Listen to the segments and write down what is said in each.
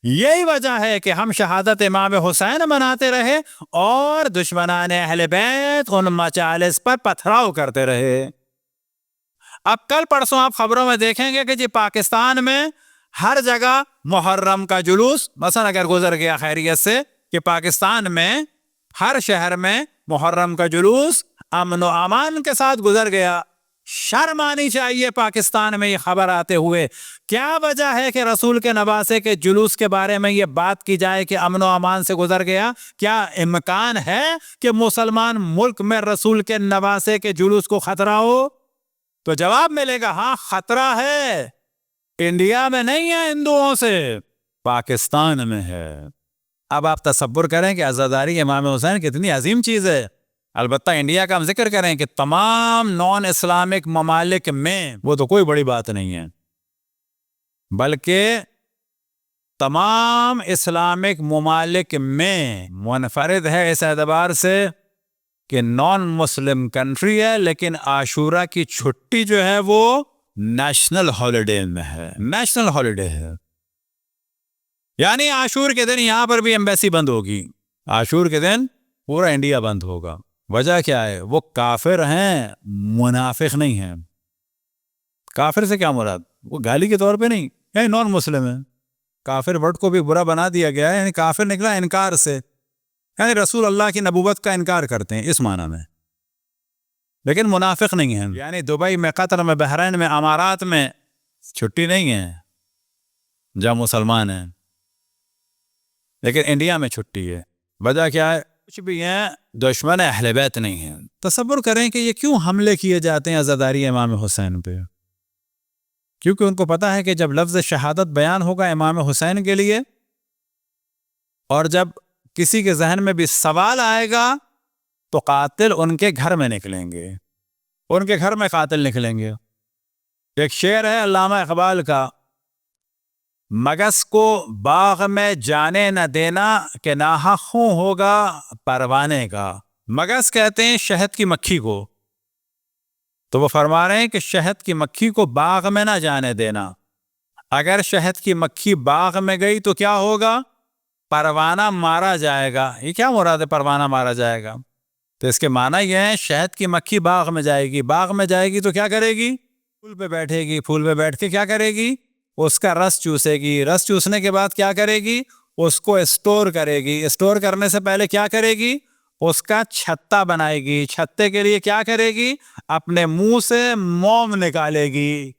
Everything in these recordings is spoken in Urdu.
یہی وجہ ہے کہ ہم شہادت امام حسین مناتے رہے اور دشمنان اہل بیت ان مجالس پر پتھراؤ کرتے رہے۔ اب کل پرسوں آپ خبروں میں دیکھیں گے کہ جی پاکستان میں ہر جگہ محرم کا جلوس مثلا اگر گزر گیا خیریت سے کہ پاکستان میں ہر شہر میں محرم کا جلوس امن و امان کے ساتھ گزر گیا۔ شرم آنی چاہیے پاکستان میں یہ خبر آتے ہوئے۔ کیا وجہ ہے کہ رسول کے نواسے کے جلوس کے بارے میں یہ بات کی جائے کہ امن و امان سے گزر گیا؟ کیا امکان ہے کہ مسلمان ملک میں رسول کے نواسے کے جلوس کو خطرہ ہو؟ تو جواب ملے گا ہاں خطرہ ہے، انڈیا میں نہیں ہے، ہندوؤں سے، پاکستان میں ہے۔ اب آپ تصور کریں کہ عزاداری امام حسین کتنی عظیم چیز ہے۔ البتہ انڈیا کا ہم ذکر کریں کہ تمام نان اسلامک ممالک میں وہ تو کوئی بڑی بات نہیں ہے، بلکہ تمام اسلامک ممالک میں منفرد ہے اس اعتبار سے کہ نان مسلم کنٹری ہے، لیکن عاشورہ کی چھٹی جو ہے وہ نیشنل ہالیڈے میں ہے، نیشنل ہالیڈے ہے۔ یعنی عاشور کے دن یہاں پر بھی ایمبیسی بند ہوگی، عاشور کے دن پورا انڈیا بند ہوگا۔ وجہ کیا ہے؟ وہ کافر ہیں، منافق نہیں ہیں۔ کافر سے کیا مراد؟ وہ گالی کے طور پہ نہیں، یعنی نان مسلم ہے۔ کافر ورڈ کو بھی برا بنا دیا گیا ہے، یعنی کافر نکلا انکار سے، یعنی رسول اللہ کی نبوت کا انکار کرتے ہیں اس معنی میں، لیکن منافق نہیں ہیں۔ یعنی دبئی میں، قطر میں، بحرین میں، امارات میں چھٹی نہیں ہے جہاں مسلمان ہیں، لیکن انڈیا میں چھٹی ہے۔ وجہ کیا ہے؟ کچھ بھی ہیں، دشمن اہل بیت نہیں ہیں۔ تصور کریں کہ یہ کیوں حملے کیے جاتے ہیں عزاداری امام حسین پہ؟ کیونکہ ان کو پتا ہے کہ جب لفظ شہادت بیان ہوگا امام حسین کے لیے، اور جب کسی کے ذہن میں بھی سوال آئے گا تو قاتل ان کے گھر میں نکلیں گے، ان کے گھر میں قاتل نکلیں گے۔ ایک شعر ہے علامہ اقبال کا، مگس کو باغ میں جانے نہ دینا کہ ناحق خوں ہوگا پروانے کا۔ مگس کہتے ہیں شہد کی مکھی کو، تو وہ فرما رہے ہیں کہ شہد کی مکھی کو باغ میں نہ جانے دینا۔ اگر شہد کی مکھی باغ میں گئی تو کیا ہوگا؟ پروانہ مارا جائے گا۔ یہ کیا مراد ہے پروانہ مارا جائے گا؟ تو اس کے معنی یہ ہے شہد کی مکھی باغ میں جائے گی، باغ میں جائے گی تو کیا کرے گی؟ پھول پہ بیٹھے گی، پھول پہ بیٹھ کے کیا کرے گی؟ اس کا رس چوسے گی، رس چوسنے کے بعد کیا کرے گی؟ اس کو اسٹور کرے گی، اسٹور کرنے سے پہلے کیا کرے گی؟ اس کا چھتا بنائے گی، چھتے کے لیے کیا کرے گی؟ اپنے منہ سے موم نکالے گی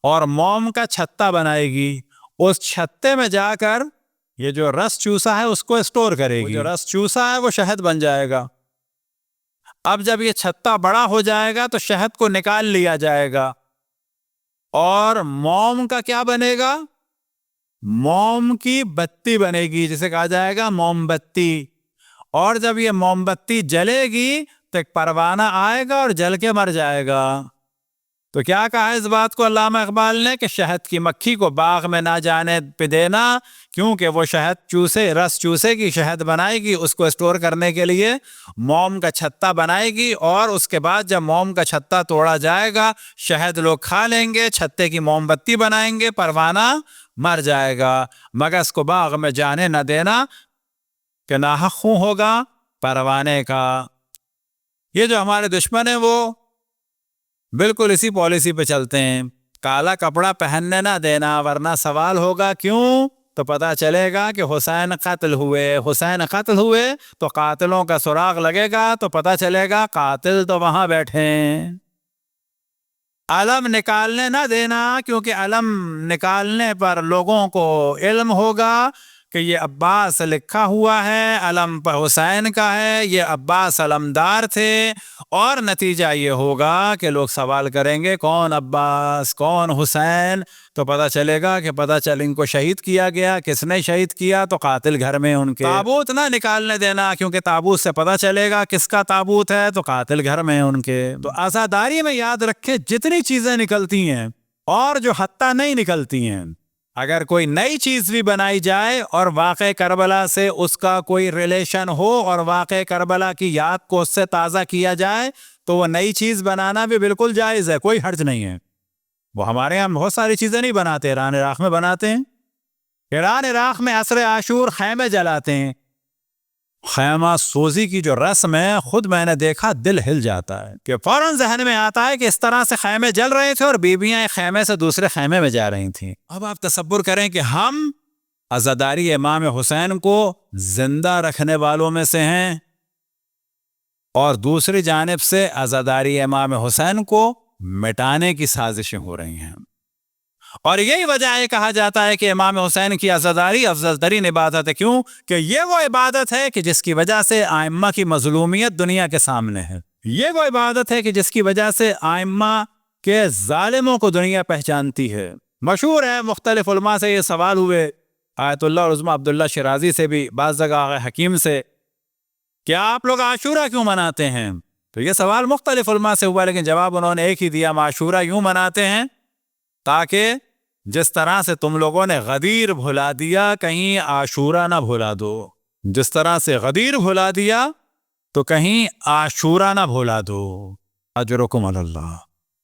اور موم کا چھتا بنائے گی۔ اس چھتے میں جا کر یہ جو رس چوسا ہے اس کو اسٹور کرے گی، جو رس چوسا ہے وہ شہد بن جائے گا۔ اب جب یہ چھتا بڑا ہو جائے گا تو شہد کو نکال لیا جائے گا، اور موم کا کیا بنے گا؟ موم کی بتی بنے گی، جسے کہا جائے گا موم بتی۔ اور جب یہ موم بتی جلے گی تو ایک پروانہ آئے گا اور جل کے مر جائے گا۔ تو کیا کہا اس بات کو علامہ اقبال نے کہ شہد کی مکھی کو باغ میں نہ جانے پہ دینا، کیونکہ وہ شہد چوسے، رس چوسے گی، شہد بنائے گی، اس کو اسٹور کرنے کے لیے موم کا چھتا بنائے گی، اور اس کے بعد جب موم کا چھتا توڑا جائے گا شہد لوگ کھا لیں گے، چھتے کی موم بتی بنائیں گے، پروانہ مر جائے گا۔ مگس کو باغ میں جانے نہ دینا کہ ناحق خوں ہوگا پروانے کا۔ یہ جو ہمارے دشمن ہیں وہ بالکل اسی پالیسی پہ چلتے ہیں، کالا کپڑا پہننے نہ دینا، ورنہ سوال ہوگا کیوں؟ تو پتہ چلے گا کہ حسین قتل ہوئے، حسین قتل ہوئے تو قاتلوں کا سراغ لگے گا، تو پتہ چلے گا قاتل تو وہاں بیٹھے ہیں۔ علم نکالنے نہ دینا، کیونکہ علم نکالنے پر لوگوں کو علم ہوگا کہ یہ عباس لکھا ہوا ہے، علم پر حسین کا ہے، یہ عباس علمدار تھے، اور نتیجہ یہ ہوگا کہ لوگ سوال کریں گے کون عباس، کون حسین، تو پتہ چلے گا کہ پتہ چل ان کو شہید کیا گیا، کس نے شہید کیا؟ تو قاتل گھر میں ان کے۔ تابوت نہ نکالنے دینا، کیونکہ تابوت سے پتہ چلے گا کس کا تابوت ہے، تو قاتل گھر میں ان کے۔ تو عزاداری میں یاد رکھے جتنی چیزیں نکلتی ہیں اور جو حتیٰ نہیں نکلتی ہیں، اگر کوئی نئی چیز بھی بنائی جائے اور واقع کربلا سے اس کا کوئی ریلیشن ہو اور واقع کربلا کی یاد کو اس سے تازہ کیا جائے، تو وہ نئی چیز بنانا بھی بالکل جائز ہے، کوئی حرج نہیں ہے۔ وہ ہمارے ہاں بہت ساری چیزیں نہیں بناتے، ایران عراق میں بناتے ہیں، ایران عراق میں عصر عاشور خیمے جلاتے ہیں. خیمہ سوزی کی جو رسم ہے خود میں نے دیکھا دل ہل جاتا ہے کہ فوراً ذہن میں آتا ہے کہ اس طرح سے خیمے جل رہے تھے اور بیویاں ایک خیمے سے دوسرے خیمے میں جا رہی تھیں. اب آپ تصور کریں کہ ہم عزاداری امام حسین کو زندہ رکھنے والوں میں سے ہیں اور دوسری جانب سے عزاداری امام حسین کو مٹانے کی سازشیں ہو رہی ہیں. اور یہی وجہ ہے کہا جاتا ہے کہ امام حسین کی عزاداری افضل ترین عبادت ہے. کیوں؟ کہ یہ وہ عبادت ہے کہ جس کی وجہ سے ائمہ کی مظلومیت دنیا کے سامنے ہے. یہ وہ عبادت ہے کہ جس کی وجہ سے ائمہ کے ظالموں کو دنیا پہچانتی ہے. مشہور ہے، مختلف علماء سے یہ سوال ہوئے، آیت اللہ عظمی عبداللہ شیرازی سے بھی، بعض جگہ آغا حکیم سے، کیا آپ لوگ عاشورہ کیوں مناتے ہیں؟ تو یہ سوال مختلف علماء سے ہوا، لیکن جواب انہوں نے ایک ہی دیا، ہم عاشورہ یوں مناتے ہیں تاکہ جس طرح سے تم لوگوں نے غدیر بھلا دیا کہیں عاشورہ نہ بھلا دو. جس طرح سے غدیر بھلا دیا تو کہیں عاشورہ نہ بھلا دو. اجرکم علی اللہ.